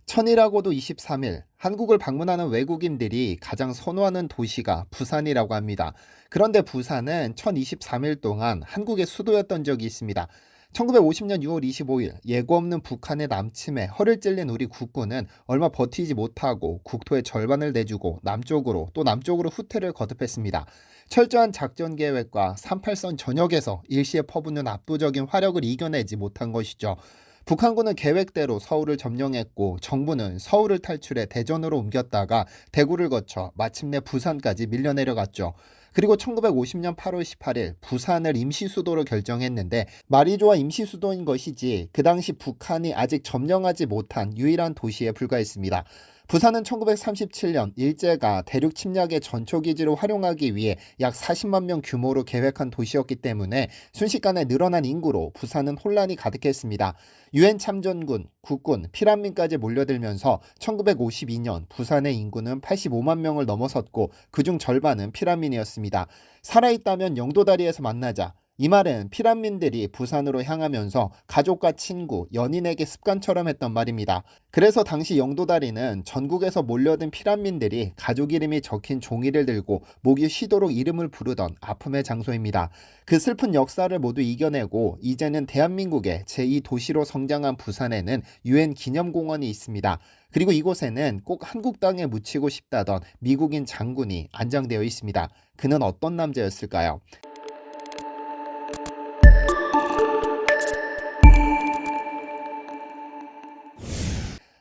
천이라고도 23일, 한국을 방문하는 외국인들이 가장 선호하는 도시가 부산이라고 합니다. 그런데 부산은 1023일 동안 한국의 수도였던 적이 있습니다. 1950년 6월 25일 예고 없는 북한의 남침에 허를 찔린 우리 국군은 얼마 버티지 못하고 국토의 절반을 내주고 남쪽으로 또 남쪽으로 후퇴를 거듭했습니다. 철저한 작전 계획과 38선 전역에서 일시에 퍼붓는 압도적인 화력을 이겨내지 못한 것이죠. 북한군은 계획대로 서울을 점령했고 정부는 서울을 탈출해 대전으로 옮겼다가 대구를 거쳐 마침내 부산까지 밀려내려갔죠. 그리고 1950년 8월 18일 부산을 임시수도로 결정했는데 말이 좋아 임시수도인 것이지 그 당시 북한이 아직 점령하지 못한 유일한 도시에 불과했습니다. 부산은 1937년 일제가 대륙 침략의 전초기지로 활용하기 위해 약 40만 명 규모로 계획한 도시였기 때문에 순식간에 늘어난 인구로 부산은 혼란이 가득했습니다. 유엔 참전군, 국군, 피난민까지 몰려들면서 1952년 부산의 인구는 85만 명을 넘어섰고 그중 절반은 피난민이었습니다. 살아있다면 영도다리에서 만나자. 이 말은 피난민들이 부산으로 향하면서 가족과 친구, 연인에게 습관처럼 했던 말입니다. 그래서 당시 영도다리는 전국에서 몰려든 피난민들이 가족 이름이 적힌 종이를 들고 목이 쉬도록 이름을 부르던 아픔의 장소입니다. 그 슬픈 역사를 모두 이겨내고 이제는 대한민국의 제2도시로 성장한 부산에는 유엔 기념공원이 있습니다. 그리고 이곳에는 꼭 한국 땅에 묻히고 싶다던 미국인 장군이 안장되어 있습니다. 그는 어떤 남자였을까요?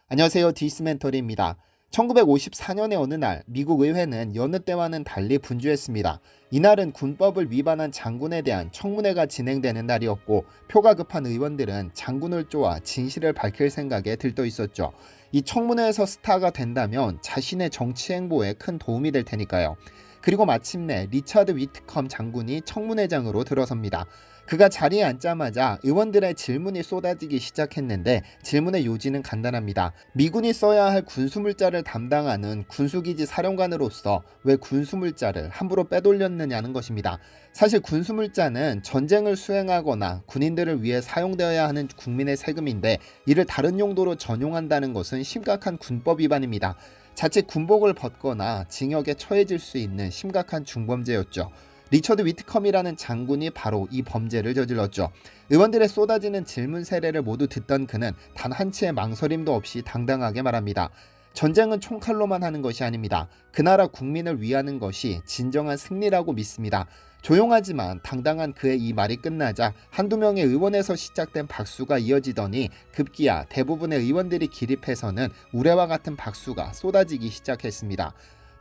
안녕하세요. 디스멘터리입니다. 1954년의 어느 날 미국 의회는 여느 때와는 달리 분주했습니다. 이날은 군법을 위반한 장군에 대한 청문회가 진행되는 날이었고 표가 급한 의원들은 장군을 쪼아 진실을 밝힐 생각에 들떠 있었죠. 이 청문회에서 스타가 된다면 자신의 정치 행보에 큰 도움이 될 테니까요. 그리고 마침내 리처드 위트컴 장군이 청문회장으로 들어섭니다. 그가 자리에 앉자마자 의원들의 질문이 쏟아지기 시작했는데 질문의 요지는 간단합니다. 미군이 써야 할 군수물자를 담당하는 군수기지 사령관으로서 왜 군수물자를 함부로 빼돌렸느냐는 것입니다. 사실 군수물자는 전쟁을 수행하거나 군인들을 위해 사용되어야 하는 국민의 세금인데 이를 다른 용도로 전용한다는 것은 심각한 군법 위반입니다. 자칫 군복을 벗거나 징역에 처해질 수 있는 심각한 중범죄였죠. 리처드 위트컴이라는 장군이 바로 이 범죄를 저질렀죠. 의원들의 쏟아지는 질문 세례를 모두 듣던 그는 단 한치의 망설임도 없이 당당하게 말합니다. 전쟁은 총칼로만 하는 것이 아닙니다. 그 나라 국민을 위하는 것이 진정한 승리라고 믿습니다. 조용하지만 당당한 그의 이 말이 끝나자 한두 명의 의원에서 시작된 박수가 이어지더니 급기야 대부분의 의원들이 기립해서는 우레와 같은 박수가 쏟아지기 시작했습니다.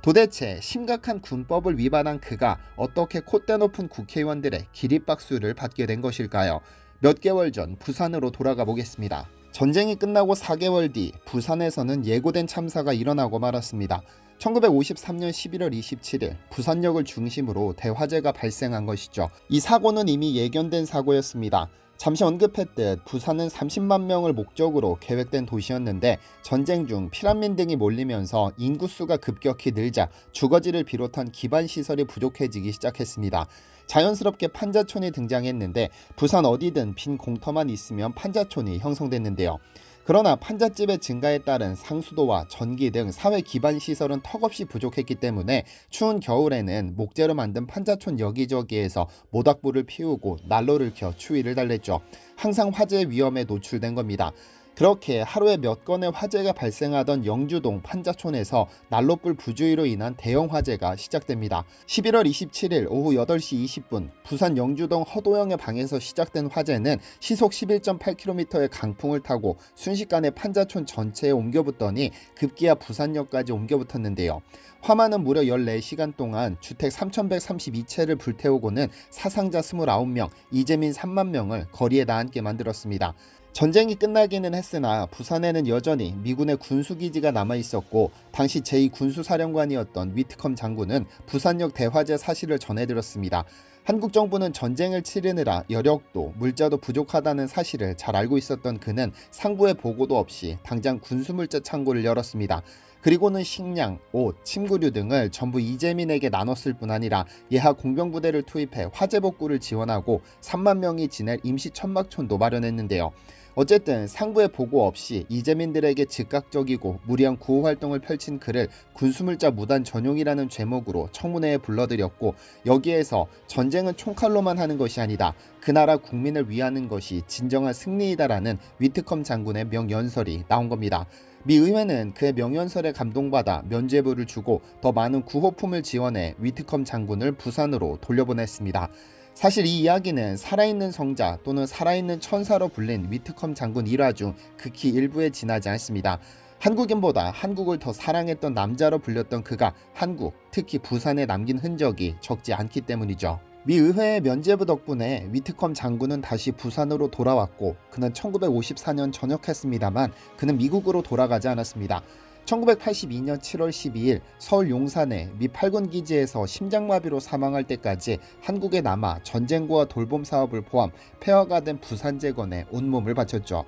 도대체 심각한 군법을 위반한 그가 어떻게 콧대 높은 국회의원들의 기립박수를 받게 된 것일까요? 몇 개월 전 부산으로 돌아가 보겠습니다. 전쟁이 끝나고 4개월 뒤 부산에서는 예고된 참사가 일어나고 말았습니다. 1953년 11월 27일 부산역을 중심으로 대화재가 발생한 것이죠. 이 사고는 이미 예견된 사고였습니다. 잠시 언급했듯 부산은 30만 명을 목적으로 계획된 도시였는데 전쟁 중 피난민 등이 몰리면서 인구수가 급격히 늘자 주거지를 비롯한 기반시설이 부족해지기 시작했습니다. 자연스럽게 판자촌이 등장했는데 부산 어디든 빈 공터만 있으면 판자촌이 형성됐는데요. 그러나 판잣집의 증가에 따른 상수도와 전기 등 사회 기반 시설은 턱없이 부족했기 때문에 추운 겨울에는 목재로 만든 판자촌 여기저기에서 모닥불을 피우고 난로를 켜 추위를 달랬죠. 항상 화재 위험에 노출된 겁니다. 그렇게 하루에 몇 건의 화재가 발생하던 영주동 판자촌에서 난로불 부주의로 인한 대형 화재가 시작됩니다. 11월 27일 오후 8시 20분 부산 영주동 허도영의 방에서 시작된 화재는 시속 11.8km의 강풍을 타고 순식간에 판자촌 전체에 옮겨붙더니 급기야 부산역까지 옮겨붙었는데요. 화마는 무려 14시간 동안 주택 3,132채를 불태우고는 사상자 29명, 이재민 3만 명을 거리에 나앉게 만들었습니다. 전쟁이 끝나기는 했으나 부산에는 여전히 미군의 군수기지가 남아있었고 당시 제2군수사령관이었던 위트컴 장군은 부산역 대화재 사실을 전해들었습니다. 한국 정부는 전쟁을 치르느라 여력도 물자도 부족하다는 사실을 잘 알고 있었던 그는 상부의 보고도 없이 당장 군수물자 창고를 열었습니다. 그리고는 식량, 옷, 침구류 등을 전부 이재민에게 나눴을 뿐 아니라 예하 공병부대를 투입해 화재 복구를 지원하고 3만 명이 지낼 임시 천막촌도 마련했는데요. 어쨌든 상부의 보고 없이 이재민들에게 즉각적이고 무리한 구호 활동을 펼친 그를 군수물자 무단 전용이라는 죄목으로 청문회에 불러들였고, 여기에서 전쟁은 총칼로만 하는 것이 아니다, 그 나라 국민을 위하는 것이 진정한 승리이다라는 위트컴 장군의 명연설이 나온 겁니다. 미 의회는 그의 명연설에 감동받아 면죄부를 주고 더 많은 구호품을 지원해 위트컴 장군을 부산으로 돌려보냈습니다. 사실 이 이야기는 살아있는 성자 또는 살아있는 천사로 불린 위트컴 장군 일화 중 극히 일부에 지나지 않습니다. 한국인보다 한국을 더 사랑했던 남자로 불렸던 그가 한국, 특히 부산에 남긴 흔적이 적지 않기 때문이죠. 미 의회의 면죄부 덕분에 위트컴 장군은 다시 부산으로 돌아왔고, 그는 1954년 전역했습니다만 그는 미국으로 돌아가지 않았습니다. 1982년 7월 12일 서울 용산의 미 8군 기지에서 심장마비로 사망할 때까지 한국에 남아 전쟁과 돌봄 사업을 포함 폐허가 된 부산 재건에 온몸을 바쳤죠.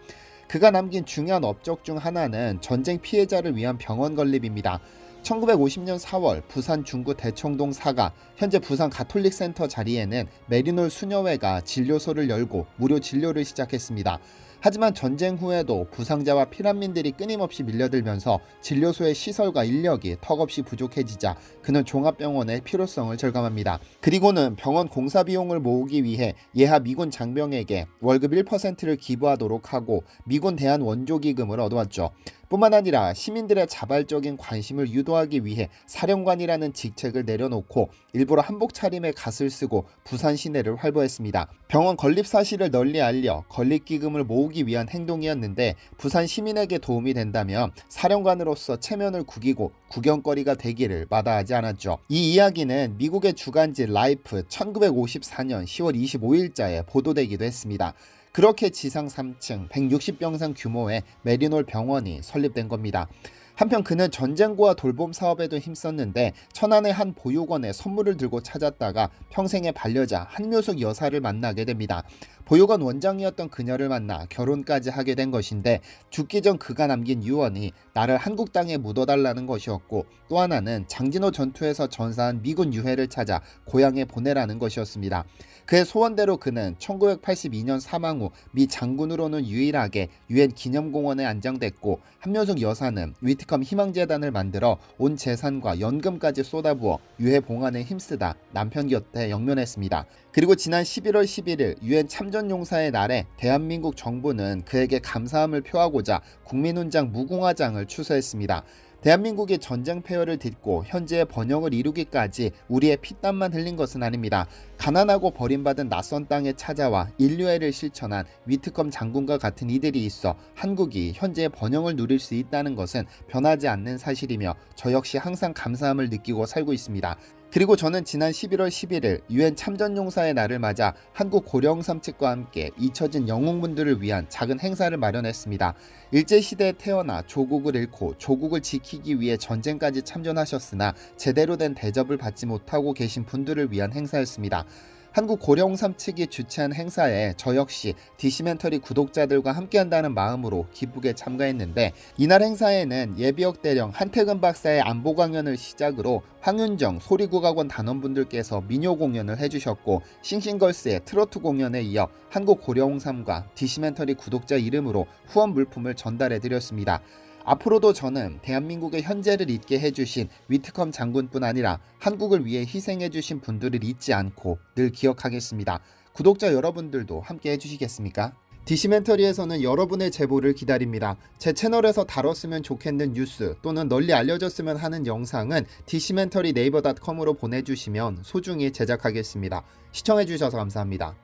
그가 남긴 중요한 업적 중 하나는 전쟁 피해자를 위한 병원 건립입니다. 1950년 4월 부산 중구 대청동 4가 현재 부산 가톨릭센터 자리에는 메리놀 수녀회가 진료소를 열고 무료 진료를 시작했습니다. 하지만 전쟁 후에도 부상자와 피난민들이 끊임없이 밀려들면서 진료소의 시설과 인력이 턱없이 부족해지자 그는 종합병원의 필요성을 절감합니다. 그리고는 병원 공사 비용을 모으기 위해 예하 미군 장병에게 월급 1%를 기부하도록 하고 미군 대한 원조기금을 얻어왔죠. 뿐만 아니라 시민들의 자발적인 관심을 유도하기 위해 사령관이라는 직책을 내려놓고 일부러 한복 차림에 갓을 쓰고 부산 시내를 활보했습니다. 병원 건립 사실을 널리 알려 건립기금을 모으기 위한 행동이었는데, 부산 시민에게 도움이 된다면 사령관으로서 체면을 구기고 구경거리가 되기를 마다하지 않았죠. 이 이야기는 미국의 주간지 라이프 1954년 10월 25일자에 보도되기도 했습니다. 그렇게 지상 3층 160병상 규모의 메리놀 병원이 설립된 겁니다. 한편 그는 전쟁과 돌봄 사업에도 힘썼는데 천안의 한 보육원에 선물을 들고 찾았다가 평생의 반려자 한묘숙 여사를 만나게 됩니다. 보육원 원장이었던 그녀를 만나 결혼까지 하게 된 것인데, 죽기 전 그가 남긴 유언이 나를 한국 땅에 묻어달라는 것이었고, 또 하나는 장진호 전투에서 전사한 미군 유해를 찾아 고향에 보내라는 것이었습니다. 그의 소원대로 그는 1982년 사망 후 미 장군으로는 유일하게 유엔 기념공원에 안장됐고, 한묘숙 여사는 위트컴 희망재단을 만들어 온 재산과 연금까지 쏟아부어 유해 봉안에 힘쓰다 남편 곁에 영면했습니다. 그리고 지난 11월 11일 유엔 참전용사의 날에 대한민국 정부는 그에게 감사함을 표하고자 국민훈장 무궁화장을 추서했습니다. 대한민국의 전쟁 폐허를 딛고 현재의 번영을 이루기까지 우리의 피땀만 흘린 것은 아닙니다. 가난하고 버림받은 낯선 땅에 찾아와 인류애를 실천한 위트컴 장군과 같은 이들이 있어 한국이 현재의 번영을 누릴 수 있다는 것은 변하지 않는 사실이며 저 역시 항상 감사함을 느끼고 살고 있습니다. 그리고 저는 지난 11월 11일 유엔 참전용사의 날을 맞아 한국 고령삼 측과 함께 잊혀진 영웅분들을 위한 작은 행사를 마련했습니다. 일제시대에 태어나 조국을 잃고 조국을 지키기 위해 전쟁까지 참전하셨으나 제대로 된 대접을 받지 못하고 계신 분들을 위한 행사였습니다. 한국 고령삼 측이 주최한 행사에 저 역시 디시멘터리 구독자들과 함께한다는 마음으로 기쁘게 참가했는데, 이날 행사에는 예비역 대령 한태근 박사의 안보 강연을 시작으로 황윤정 소리국악원 단원분들께서 민요 공연을 해주셨고, 싱싱걸스의 트로트 공연에 이어 한국 고령삼과 디시멘터리 구독자 이름으로 후원 물품을 전달해드렸습니다. 앞으로도 저는 대한민국의 현재를 잊게 해주신 위트컴 장군뿐 아니라 한국을 위해 희생해주신 분들을 잊지 않고 늘 기억하겠습니다. 구독자 여러분들도 함께 해주시겠습니까? 디시멘터리에서는 여러분의 제보를 기다립니다. 제 채널에서 다뤘으면 좋겠는 뉴스 또는 널리 알려졌으면 하는 영상은 디시멘터리 네이버.com으로 보내주시면 소중히 제작하겠습니다. 시청해주셔서 감사합니다.